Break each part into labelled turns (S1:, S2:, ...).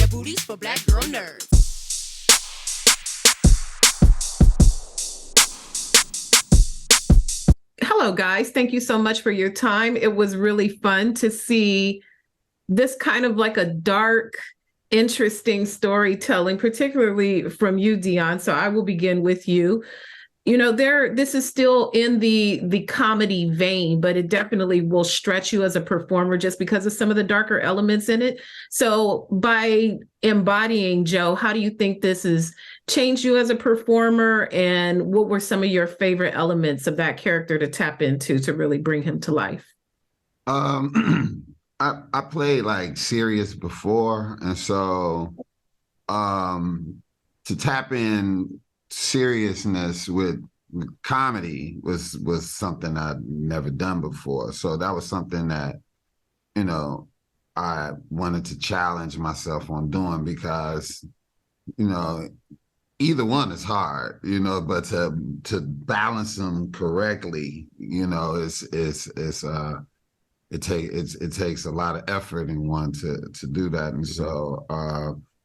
S1: booties for black girl nerds.
S2: Hello, guys. Thank you so much for your time. It was really fun to see this kind of like a dark, interesting storytelling, particularly from you, Deon. So I will begin with you. This is still in the comedy vein, but it definitely will stretch you as a performer just because of some of the darker elements in it. So by embodying Joe, how do you think this has changed you as a performer, and what were some of your favorite elements of that character to tap into to really bring him to life?
S3: I played like serious before, and so to tap in seriousness with comedy was something I'd never done before. So that was something that, I wanted to challenge myself on doing because, either one is hard, but to balance them correctly, it takes a lot of effort in one to do that. And so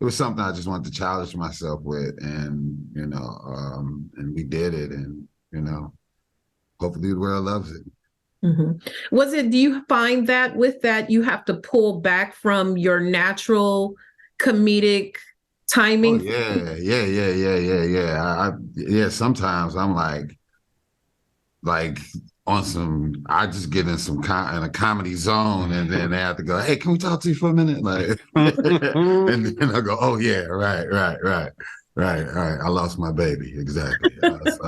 S3: it was something I just wanted to challenge myself with, and and we did it, and hopefully the world loves it.
S2: Mm-hmm. Do you find that with that you have to pull back from your natural comedic timing?
S3: Oh yeah. Sometimes I'm like on some, I just get in in a comedy zone, and then they have to go, hey, can we talk to you for a minute? Like, and then I go, oh yeah, right. I lost my baby. Exactly.
S4: That's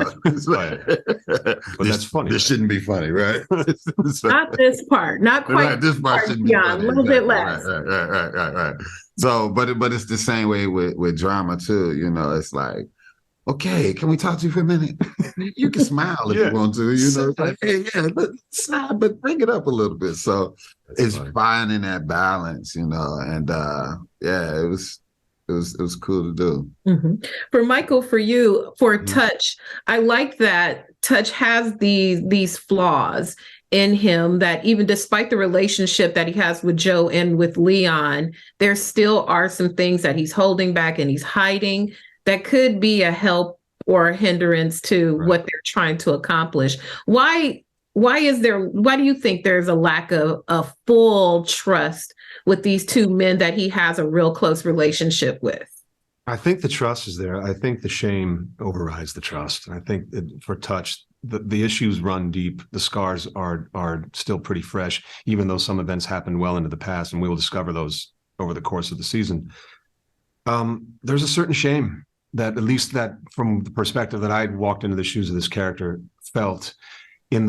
S4: funny.
S3: This shouldn't be funny, right?
S2: Not this part. Not quite.
S3: Right, this part shouldn't be funny.
S2: A little bit less.
S3: Right. So, but it's the same way with drama too. It's like, okay, can we talk to you for a minute? You can smile if you want to. It's like, hey, yeah, smile, but bring it up a little bit. So it's finding that balance, and it was cool to do.
S2: Mm-hmm. For Michael, for you, for Touch, I like that Touch has these flaws in him, that even despite the relationship that he has with Joe and with Leon, there still are some things that he's holding back and he's hiding that could be a help or a hindrance to what they're trying to accomplish. Why do you think there's a lack of full trust with these two men that he has a real close relationship with?
S4: I think the trust is there. I think the shame overrides the trust. I think for Touch, the issues run deep. The scars are still pretty fresh, even though some events happened well into the past, and we will discover those over the course of the season. There's a certain shame that, at least that from the perspective that I'd walked into the shoes of this character, felt even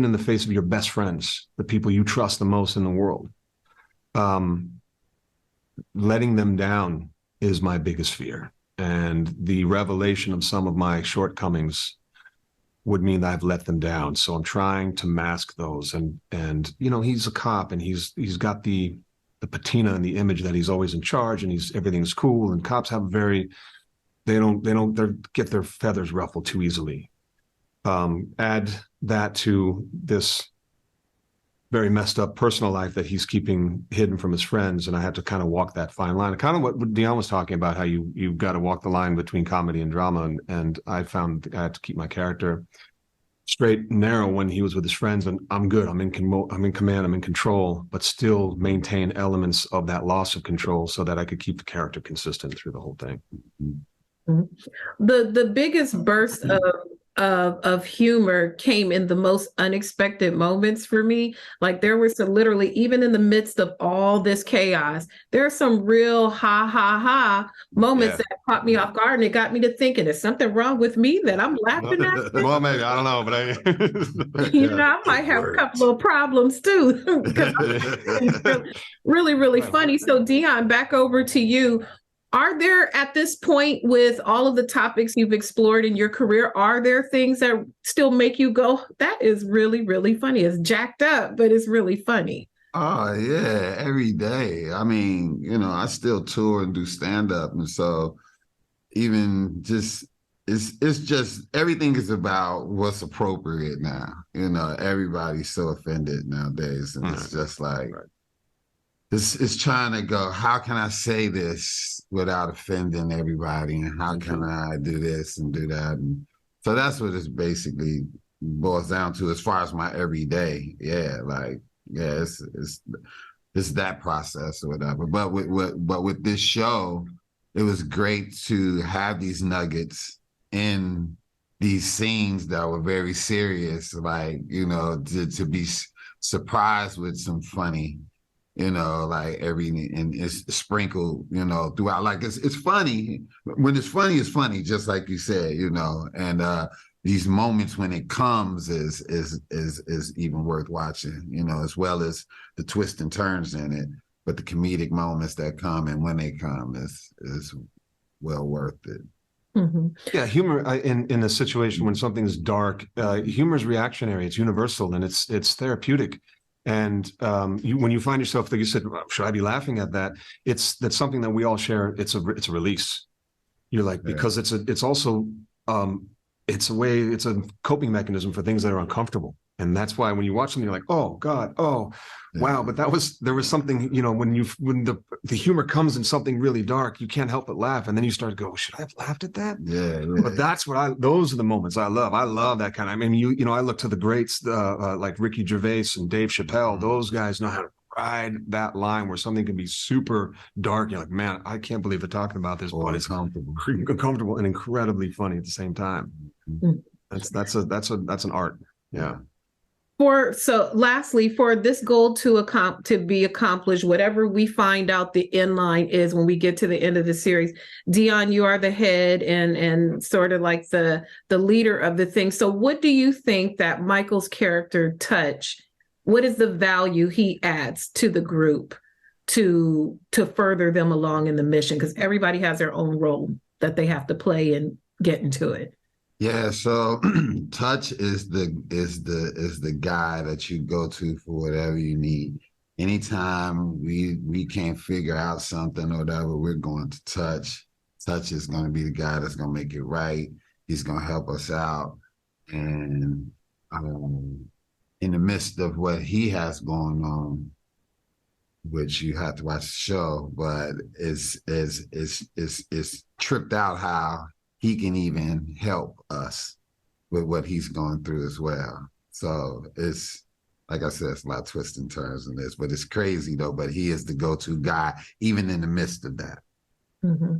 S4: in the face of your best friends, the people you trust the most in the world. Letting them down is my biggest fear. And the revelation of some of my shortcomings would mean that I've let them down. So I'm trying to mask those. And he's a cop, and he's got the patina and the image that he's always in charge, and everything's cool. And cops have they get their feathers ruffled too easily. Add that to this very messed up personal life that he's keeping hidden from his friends, and I have to kind of walk that fine line. Kind of what Deon was talking about, how you've got to walk the line between comedy and drama, and I found I had to keep my character straight and narrow when he was with his friends, and I'm good. I'm in command. I'm in control, but still maintain elements of that loss of control so that I could keep the character consistent through the whole thing.
S2: Mm-hmm. The biggest burst of humor came in the most unexpected moments for me. Like, there was literally, even in the midst of all this chaos, there are some real ha ha ha moments that caught me off guard, and it got me to thinking, is something wrong with me that I'm laughing at?
S4: Well, maybe, I don't know, but
S2: I might have a couple of problems too. Really, really funny. So Deon, back over to you. Are there, at this point, with all of the topics you've explored in your career, are there things that still make you go, that is really, really funny? It's jacked up, but it's really funny.
S3: Oh yeah, every day. I mean, I still tour and do stand-up, and so even just it's just everything is about what's appropriate now. Everybody's so offended nowadays, and it's just like, it's trying to go, how can I say this without offending everybody? And how can I do this and do that? And so that's what it's basically boils down to as far as my everyday. Yeah, like, yeah, it's that process or whatever. But with this show, it was great to have these nuggets in these scenes that were very serious, like, you know, to be surprised with some funny, you know, like and it's sprinkled, you know, throughout. Like it's funny. When it's funny, just like you said, you know, and these moments when it comes is even worth watching, you know, as well as the twists and turns in it. But the comedic moments that come and when they come is well worth it.
S4: Mm-hmm. Yeah, humor in a situation when something's dark, humor is reactionary. It's universal and it's therapeutic. And when you find yourself, like you said, should I be laughing at that? That's something that we all share. It's a release. You're like, because it's also it's a coping mechanism for things that are uncomfortable. And that's why when you watch them, you're like, oh God, oh wow. But there was something, you know, when the humor comes in something really dark, you can't help but laugh. And then you start to go, should I have laughed at that?
S3: Yeah.
S4: But that's those are the moments I love. I love that kind of, I mean, you know, I look to the greats like Ricky Gervais and Dave Chappelle. Those guys know how to ride that line where something can be super dark. You're like, man, I can't believe they're talking about this, but it's comfortable and incredibly funny at the same time. That's an art. Yeah.
S2: So lastly, for this goal to be accomplished, whatever we find out the end line is when we get to the end of the series, Deon, you are the head and sort of like the leader of the thing. So what do you think that Michael's character Touch, what is the value he adds to the group to further them along in the mission? Because everybody has their own role that they have to play and get into it.
S3: Yeah, so Touch is the guy that you go to for whatever you need. Anytime we can't figure out something or whatever, we're going to Touch. Touch is going to be the guy that's going to make it right. He's going to help us out. And in the midst of what he has going on, which you have to watch the show, but it's tripped out how he can even help us with what he's going through as well. So it's, like I said, it's a lot of twists and turns in this, but it's crazy though, but he is the go-to guy, even in the midst of that.
S2: Mm-hmm.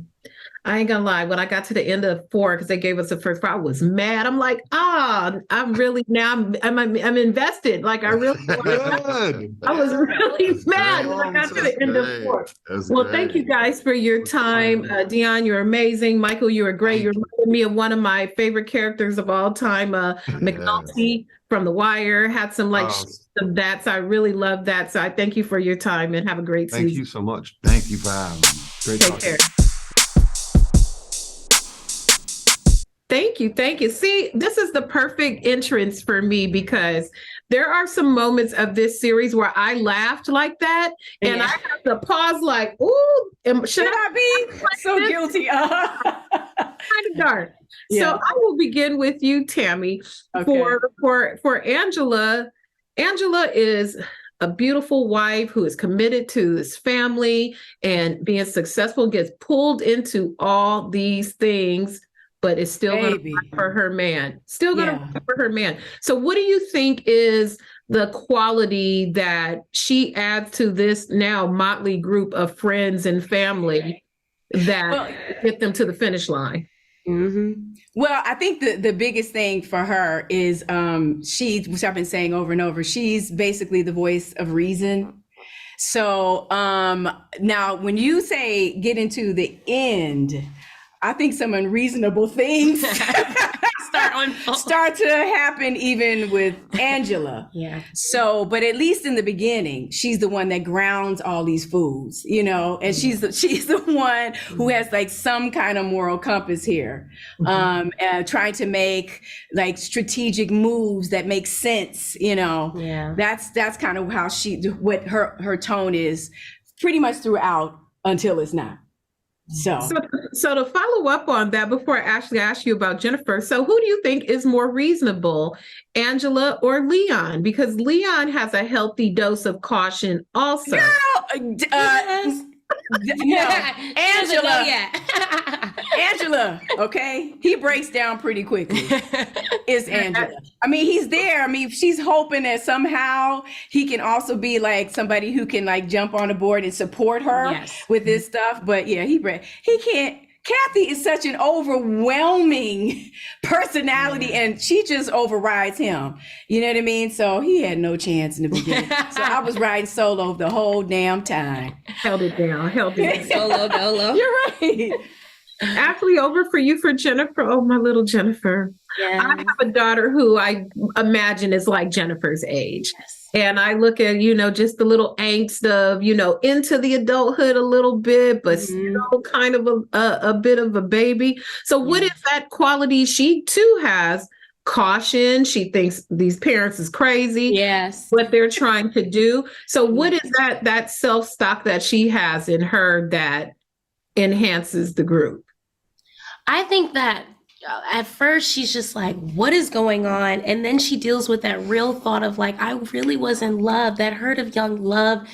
S2: I ain't gonna lie, when I got to the end of 4, because they gave us the first 4, I was mad. I'm like, I'm really, now I'm invested. Like I really, I was really mad when I got to the end of 4. Well, thank you guys for your time. Deon, you're amazing. Michael, you were great. You reminded me of one of my favorite characters of all time, McNulty from The Wire. Had some of that, so I really love that. So I thank you for your time and have a great season.
S4: Thank you so much.
S3: Thank you for having me.
S4: Great
S2: Take care. Thank you. See, this is the perfect entrance for me because there are some moments of this series where I laughed like that, and I have to pause like, ooh, should I be
S1: so this? Guilty?
S2: Kind of dark. Yeah. So I will begin with you, Tammy. Okay. For Angela. Angela is a beautiful wife who is committed to this family and being successful, gets pulled into all these things, but is still going to fight for her man. Still going to fight for her man. So what do you think is the quality that she adds to this now motley group of friends and family that get them to the finish line?
S1: Mm-hmm. Well, I think the biggest thing for her is which I've been saying over and over, she's basically the voice of reason. So now when you say get into the end, I think some unreasonable things start to happen even with Angela. Yeah. So, but at least in the beginning, she's the one that grounds all these fools, you know, and she's the one who has like some kind of moral compass here, trying to make like strategic moves that make sense, you know. Yeah. That's kind of how what her tone is pretty much throughout until it's not. So
S2: to follow up on that, before I actually ask you about Jennifer, so who do you think is more reasonable, Angela or Leon? Because Leon has a healthy dose of caution also.
S1: Girl, No, Angela, okay? He breaks down pretty quickly. It's Angela. I mean, he's there. I mean, she's hoping that somehow he can also be like somebody who can like jump on the board and support her with this stuff. But yeah, he can't. Cathy is such an overwhelming personality and she just overrides him. You know what I mean? So he had no chance in the beginning. So I was riding solo the whole damn time.
S2: Held it down.
S5: Solo dolo.
S1: You're right.
S2: Actually, over for you for Jennifer. Oh, my little Jennifer.
S5: Yeah.
S2: I have a daughter who I imagine is like Jennifer's age.
S5: Yes.
S2: And I look at, just the little angst of, into the adulthood a little bit, but still kind of a bit of a baby. So what is that quality she too has? Caution. She thinks these parents is crazy.
S5: Yes.
S2: What they're trying to do. So what is that self-stock that she has in her that enhances the group?
S5: I think that at first she's just like, what is going on? And then she deals with that real thought of like, I really was in love, that hurt of young love.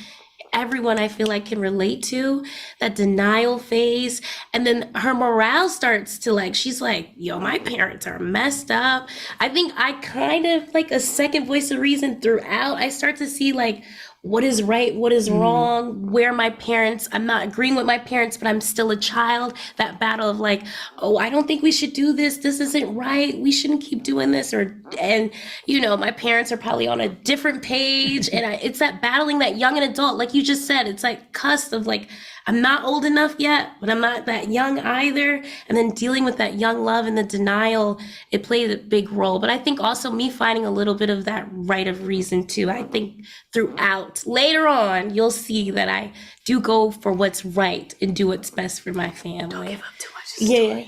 S5: Everyone I feel like can relate to that denial phase. And then her morale starts to like, she's like, yo, my parents are messed up. I think I kind of like a second voice of reason throughout. I start to see like, what is right, what is wrong, where my parents, I'm not agreeing with my parents, but I'm still a child. That battle of like, oh, I don't think we should do this. This isn't right. We shouldn't keep doing this. And my parents are probably on a different page. And it's that battling that young and adult, like you just said, it's like cusp of like, I'm not old enough yet, but I'm not that young either. And then dealing with that young love and the denial, it played a big role. But I think also me finding a little bit of that right of reason too. I think throughout, later on, you'll see that I do go for what's right and do what's best for my family.
S1: Don't give up too much.
S5: Yeah.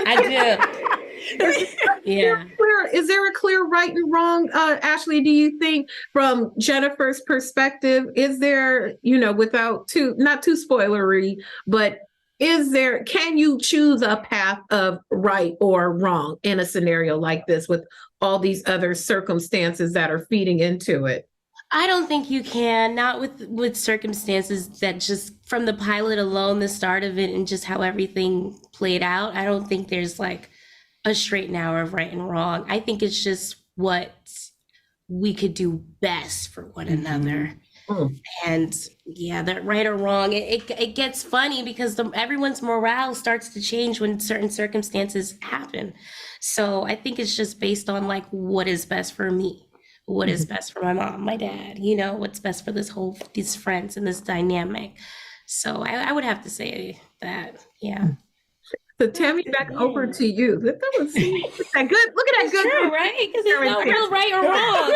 S5: I do. Yeah.
S2: Is there a clear right and wrong, Ashley? Do you think, from Jennifer's perspective, is there, without not too spoilery, but can you choose a path of right or wrong in a scenario like this with all these other circumstances that are feeding into it?
S5: I don't think you can, not with circumstances that just from the pilot alone, the start of it and just how everything played out. I don't think there's like a straight and narrow of right and wrong. I think it's just what we could do best for one another. And yeah, that right or wrong, it gets funny because everyone's morale starts to change when certain circumstances happen. So I think it's just based on like what is best for me, what is best for my mom, my dad, what's best for these friends and this dynamic. So I would have to say that, yeah.
S2: So Tammy, back over to you. That was that good. Look at that good.
S5: True, right? Because there's no real right or wrong.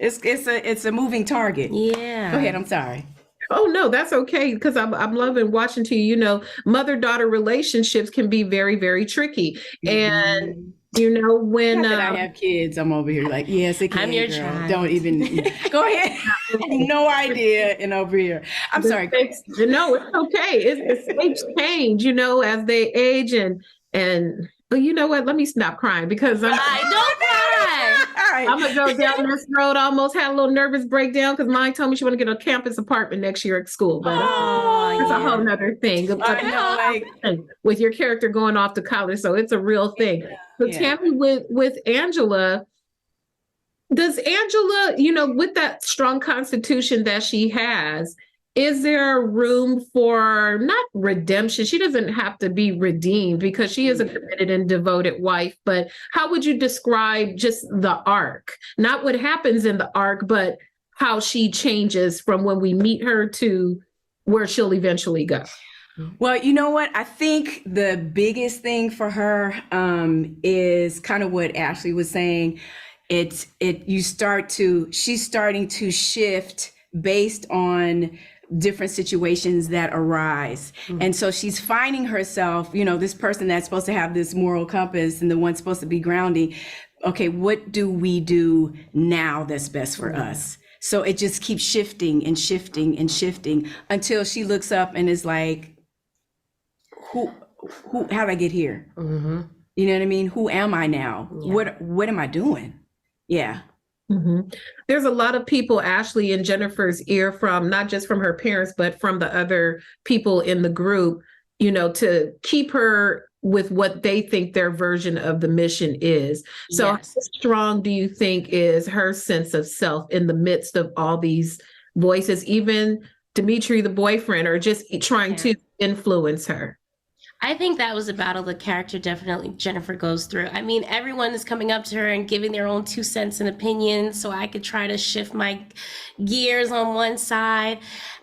S1: It's true. It's a moving target.
S5: Yeah.
S1: Go ahead. I'm sorry.
S2: Oh no, that's okay, because I'm loving watching to mother-daughter relationships can be very, very tricky. And when
S1: Not that I have kids, I'm over here like, yes, it can.
S5: I'm your
S1: girl.
S5: child.
S1: Don't even go ahead. No idea. And over here, I'm sorry.
S2: No, it's okay. It's age change, as they age and but you know what? Let me stop crying because
S5: Don't cry.
S2: I'm gonna go down this road. I almost had a little nervous breakdown because mine told me she want to get a campus apartment next year at school, but that's a whole nother thing.
S1: I know,
S2: with your character going off to college, so it's a real thing. So Tammy, with Angela, does Angela, with that strong constitution that she has, is there room for not redemption? She doesn't have to be redeemed because she is a committed and devoted wife, but how would you describe just the arc? Not what happens in the arc, but how she changes from when we meet her to where she'll eventually go.
S1: Well, you know what? I think the biggest thing for her is kind of what Ashley was saying. She's starting to shift based on different situations that arise. And so she's finding herself, this person that's supposed to have this moral compass and the one supposed to be grounding. Okay, what do we do now that's best for us? So it just keeps shifting and shifting and shifting until she looks up and is like, how'd I get here? You know what I mean? Who am I now? What am I doing? Yeah.
S2: There's a lot of people, Ashley and Jennifer's ear from, not just from her parents, but from the other people in the group, you know, to keep her with what they think their version of the mission is. So how strong do you think is her sense of self in the midst of all these voices, even Dimitri, the boyfriend, or just trying to influence her?
S5: I think that was a battle the character definitely Jennifer goes through. I mean, everyone is coming up to her and giving their own 2 cents and opinions, so I could try to shift my gears on one side.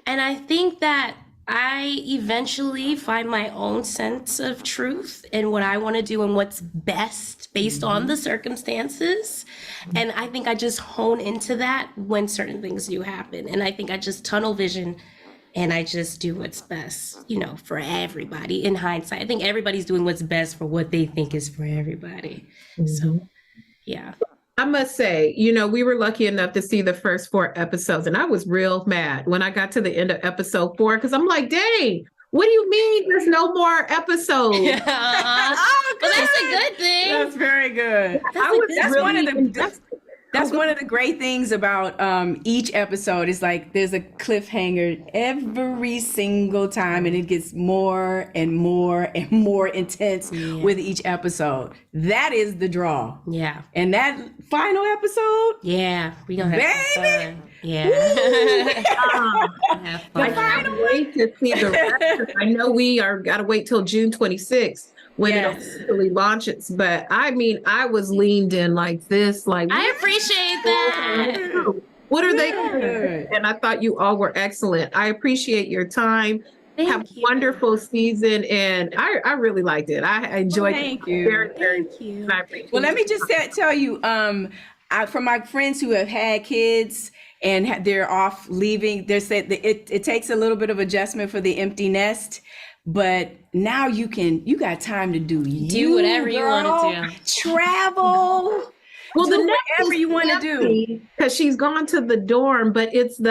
S5: And I think that I eventually find my own sense of truth and what I want to do and what's best based on the circumstances. And I think I just hone into that when certain things do happen. And I think I just tunnel vision and I just do what's best, you know, for everybody. In hindsight, I think everybody's doing what's best for what they think is for everybody. So, yeah.
S2: I must say, you know, we were lucky enough to see the first 4 episodes, and I was real mad when I got to the end of episode 4, because I'm like, dang, what do you mean there's no more episodes?
S5: Well, that's a good thing.
S1: That's very good. That's one of the great things about each episode is like there's a cliffhanger every single time, and it gets more and more and more intense with each episode. That is the draw.
S5: Yeah.
S1: And that final episode,
S5: we gonna have some fun. Yeah.
S2: I can't wait to see the rest. I know we are gotta wait till June 26th. When it officially launches, but I mean, I was leaned in like this, like
S5: I appreciate that.
S2: What are they doing? And I thought you all were excellent. I appreciate your time. Have a wonderful season, and I really liked it. I enjoyed it. Very, very.
S5: Thank you.
S1: Well, let me just tell you, from my friends who have had kids and they're off leaving, they said that it takes a little bit of adjustment for the empty nest. But now you got time to do
S5: whatever you want to do.
S1: Travel. Well, do whatever you want to do.
S2: Because she's gone to the dorm, but it's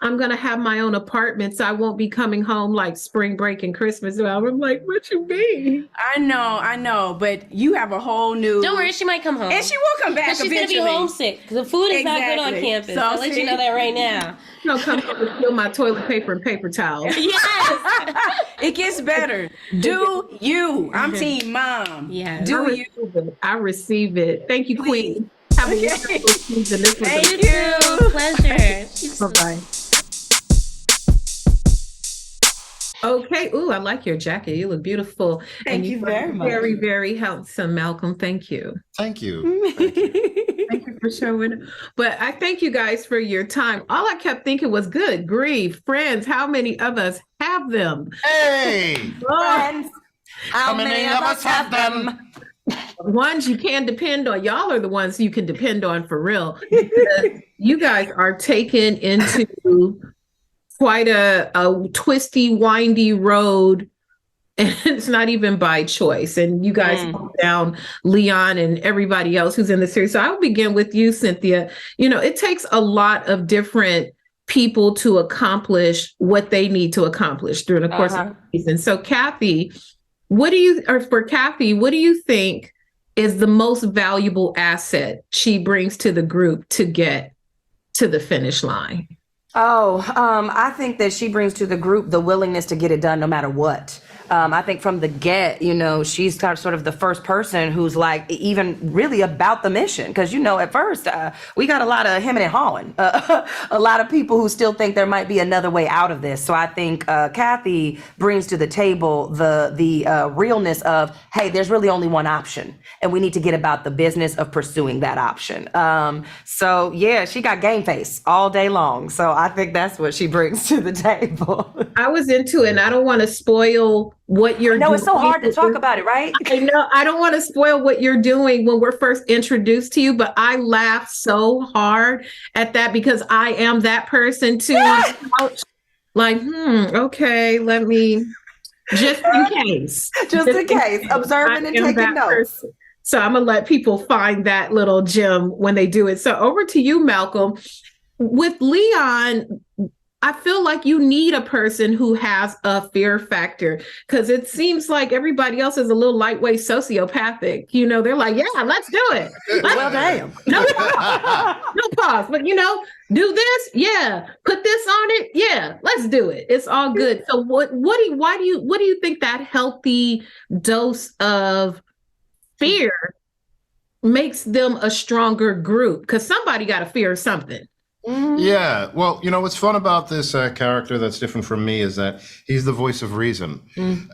S2: I'm going to have my own apartment, so I won't be coming home like spring break and Christmas. So I'm like, what you mean?
S1: I know, but you have a whole new.
S5: Don't worry, she might come home.
S1: And she will come back eventually.
S5: She's going to be homesick because the food is not good on campus. So I'll let you know that right now.
S2: No, come home and steal my toilet paper and paper towels.
S5: Yes.
S1: It gets better. Do you. I'm team mom.
S5: Yeah.
S2: I receive it. Thank you, Queen. Have a wonderful season.
S1: Thank you.
S5: Pleasure.
S2: Bye-bye. Okay. Ooh, I like your jacket. You look beautiful.
S1: Thank you very much.
S2: Very, very handsome, Malcolm. Thank you.
S3: Thank you.
S2: Thank you for showing. But I thank you guys for your time. All I kept thinking was, good grief, friends, how many of us have them?
S3: Hey!
S1: Friends,
S3: how many of us have them?
S2: Ones you can depend on. Y'all are the ones you can depend on for real. You guys are taken into quite a twisty, windy road, and it's not even by choice. And you guys hold down Leon and everybody else who's in the series. So I'll begin with you, Cynthia. You know, it takes a lot of different people to accomplish what they need to accomplish through the course of the season. So Cathy, what do you think is the most valuable asset she brings to the group to get to the finish line?
S6: I think that she brings to the group the willingness to get it done no matter what. I think from the get, you know, she's kind of sort of the first person who's like even really about the mission. Because, you know, at first we got a lot of hemming and hawing, a lot of people who still think there might be another way out of this. So I think Cathy brings to the table the realness of, hey, there's really only one option, and we need to get about the business of pursuing that option. So yeah, she got game face all day long. So I think that's what she brings to the table.
S2: I was into it, and I don't want to spoil what you're doing.
S6: No, it's so hard to talk about it, right?
S2: I know. I don't want to spoil what you're doing when we're first introduced to you, but I laughed so hard at that because I am that person too. Like, okay, let me, just in case.
S6: Just in case, observing and taking notes.
S2: Person. So I'm going to let people find that little gem when they do it. So over to you, Malcolm. With Leon, I feel like you need a person who has a fear factor, because it seems like everybody else is a little lightweight sociopathic. You know, they're like, yeah, let's do it.
S6: Well, damn.
S2: No boss, but do this. Yeah. Put this on it. Yeah. Let's do it. It's all good. So what do you think that healthy dose of fear makes them a stronger group? Because somebody got to fear something.
S7: Yeah. Well, what's fun about this character that's different from me is that he's the voice of reason.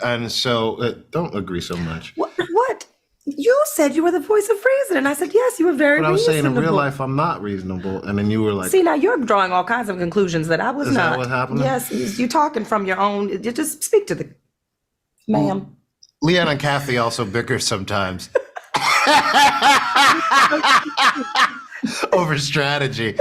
S7: And so don't agree so much.
S6: What? You said you were the voice of reason, and I said, yes, you were very reasonable.
S7: But I was saying in real life, I'm not reasonable. And then you were like...
S6: See, now you're drawing all kinds of conclusions that I was not.
S7: Is that what happened?
S6: Yes, you're talking from your own... You just speak to the... Ma'am.
S7: Leanne and Cathy also bicker sometimes. Over strategy.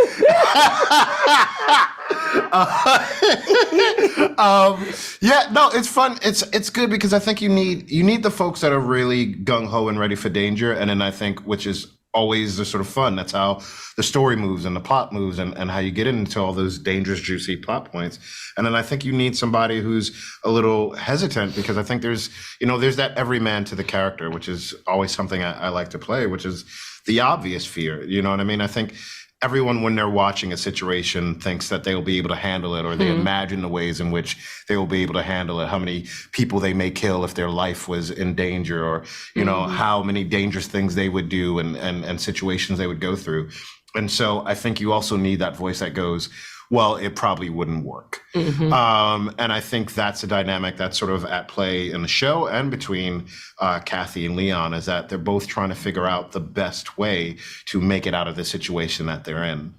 S7: It's fun. It's good because I think you need the folks that are really gung-ho and ready for danger. And then I think, which is always the sort of fun, that's how the story moves and the plot moves and how you get into all those dangerous, juicy plot points. And then I think you need somebody who's a little hesitant, because I think there's that everyman to the character, which is always something I like to play, which is the obvious fear. You know what I mean? I think everyone, when they're watching a situation, thinks that they'll be able to handle it, or they imagine the ways in which they will be able to handle it, how many people they may kill if their life was in danger, or, how many dangerous things they would do and situations they would go through. And so I think you also need that voice that goes, well, it probably wouldn't work. And I think that's a dynamic that's sort of at play in the show and between Cathy and Leon, is that they're both trying to figure out the best way to make it out of the situation that they're in.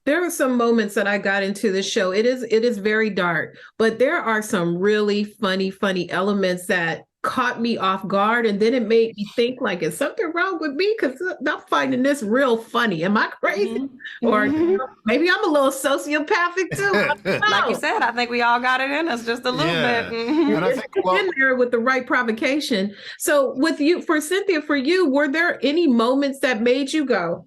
S2: There are some moments that I got into the show. It is very dark, but there are some really funny elements that caught me off guard, and then it made me think, like, is something wrong with me? Because I'm finding this real funny. Am I crazy? Or maybe I'm a little sociopathic too.
S6: Like you said, I think we all got it in us just a little bit.
S7: And I think,
S2: in there with the right provocation. So with you, for Cynthia, for you, were there any moments that made you go,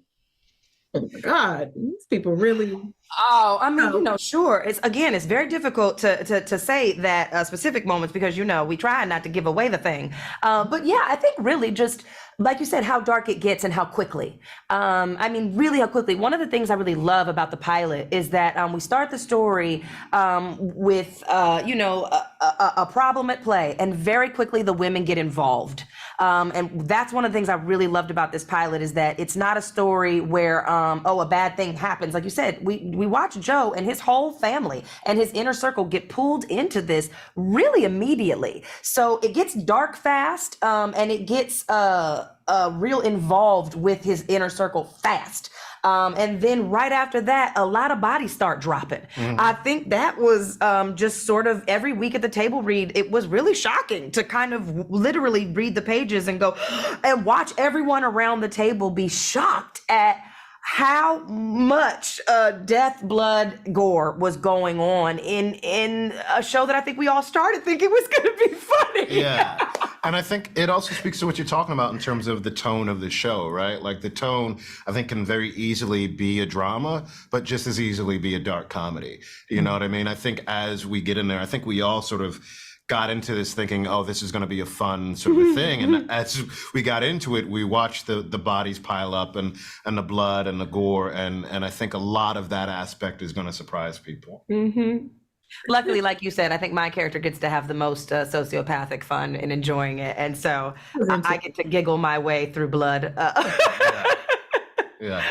S2: oh my God, these people really...
S6: Oh, I mean, sure. It's very difficult to say that specific moments, because, we try not to give away the thing. But yeah, I think really just, like you said, how dark it gets and how quickly. Really how quickly. One of the things I really love about the pilot is that we start the story with, a problem at play, and very quickly the women get involved. And that's one of the things I really loved about this pilot, is that it's not a story where, a bad thing happens. Like you said, we watch Joe and his whole family and his inner circle get pulled into this really immediately. So it gets dark fast, and it gets real involved with his inner circle fast. And then right after that, a lot of bodies start dropping. I think that was just sort of every week at the table read. It was really shocking to kind of literally read the pages and go and watch everyone around the table be shocked at how much death, blood, gore was going on in a show that I think we all started thinking was going to be funny.
S7: Yeah. And I think it also speaks to what you're talking about in terms of the tone of the show, right? Like the tone, I think, can very easily be a drama, but just as easily be a dark comedy. You know what I mean? I think as we get in there, I think we all sort of got into this thinking, oh, this is going to be a fun sort of a thing. And as we got into it, we watched the bodies pile up and the blood and the gore. And I think a lot of that aspect is going to surprise people.
S6: Luckily, like you said, I think my character gets to have the most sociopathic fun in enjoying it. And so I get to giggle my way through blood.
S7: Yeah.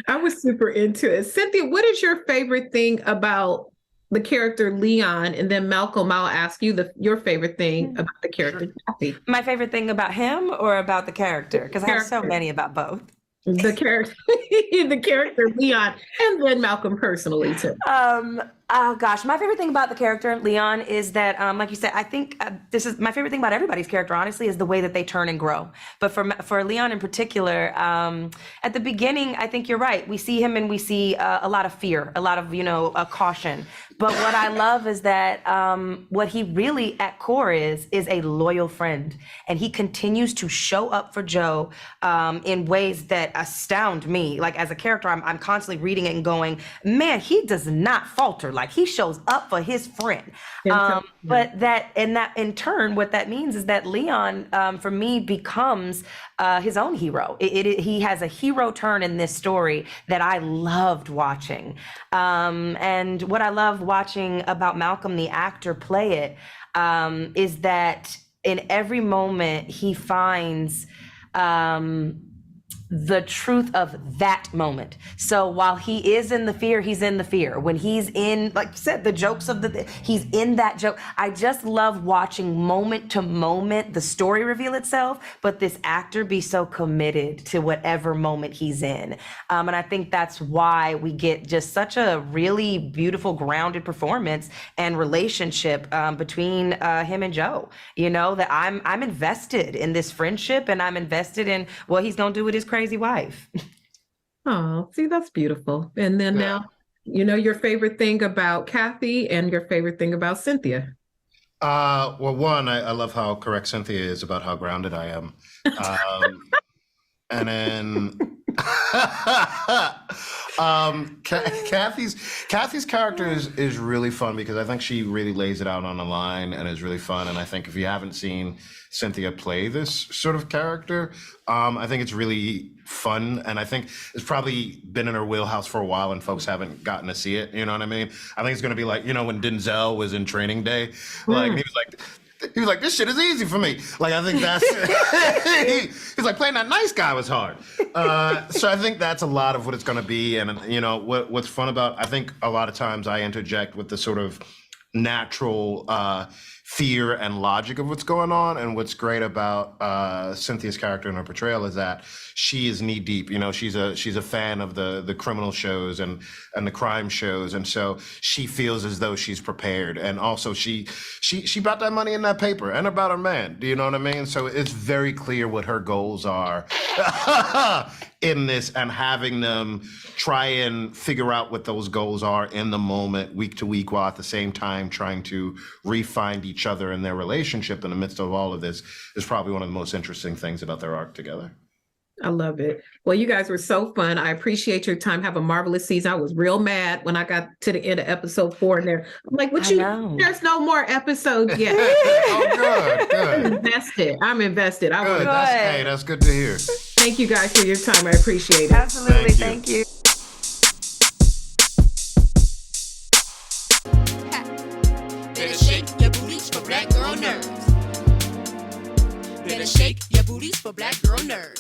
S2: I was super into it. Cynthia, what is your favorite thing about the character Leon? And then Malcolm, I'll ask you your favorite thing about the character Cathy.
S6: My favorite thing about him or about the character? Because I have so many about both.
S2: The character Leon, and then Malcolm personally too.
S6: Oh gosh, my favorite thing about the character Leon is that, like you said, I think this is my favorite thing about everybody's character, honestly, is the way that they turn and grow. But for Leon in particular, at the beginning, I think you're right. We see him and we see a lot of fear, a lot of caution. But what I love is that what he really at core is a loyal friend, and he continues to show up for Joe in ways that astound me. Like as a character, I'm constantly reading it and going, man, he does not falter. Like he shows up for his friend.
S2: Yeah.
S6: But that in turn, what that means is that Leon, for me, becomes his own hero. He has a hero turn in this story that I loved watching. And what I love watching about Malcolm, the actor, play it, is that in every moment he finds the truth of that moment. So while he is in the fear, he's in the fear. When he's in, like you said, the jokes of he's in that joke. I just love watching moment to moment the story reveal itself, but this actor be so committed to whatever moment he's in. And I think that's why we get just such a really beautiful, grounded performance and relationship between him and Joe. You know, that I'm invested in this friendship, and I'm invested in what he's gonna do with his crazy wife.
S2: Oh, see, that's beautiful. And then now, you know, your favorite thing about Cathy and your favorite thing about Cynthia.
S7: Well, one, I love how correct Cynthia is about how grounded I am. And then Cathy's character is really fun because I think she really lays it out on the line and is really fun. And I think if you haven't seen Cynthia play this sort of character, I think it's really fun. And I think it's probably been in her wheelhouse for a while and folks haven't gotten to see it. You know what I mean? I think it's going to be like, you know, when Denzel was in Training Day, like he was like, this shit is easy for me. Like, I think that's, he's like, playing that nice guy was hard. So I think that's a lot of what it's going to be. And, you know, what's fun about, I think a lot of times I interject with the sort of natural fear and logic of what's going on. And what's great about Cynthia's character and her portrayal is that she is knee deep. You know, she's a fan of the criminal shows and the crime shows, and so she feels as though she's prepared. And also she about that money in that paper and about her man. Do you know what I mean? So it's very clear what her goals are in this, and having them try and figure out what those goals are in the moment, week to week, while at the same time trying to re-find each other in their relationship in the midst of all of this is probably one of the most interesting things about their arc together.
S2: I love it. Well, you guys were so fun. I appreciate your time. Have a marvelous season. I was real mad when I got to the end of episode 4 and there. I'm like, there's no more episodes yet.
S7: Oh, good.
S2: I'm invested.
S7: That's good to hear.
S2: Thank you guys for your time. I appreciate it.
S6: Absolutely. Thank you.
S8: Better shake your booties for black girl nerves. Better shake your booties for black girl nerves.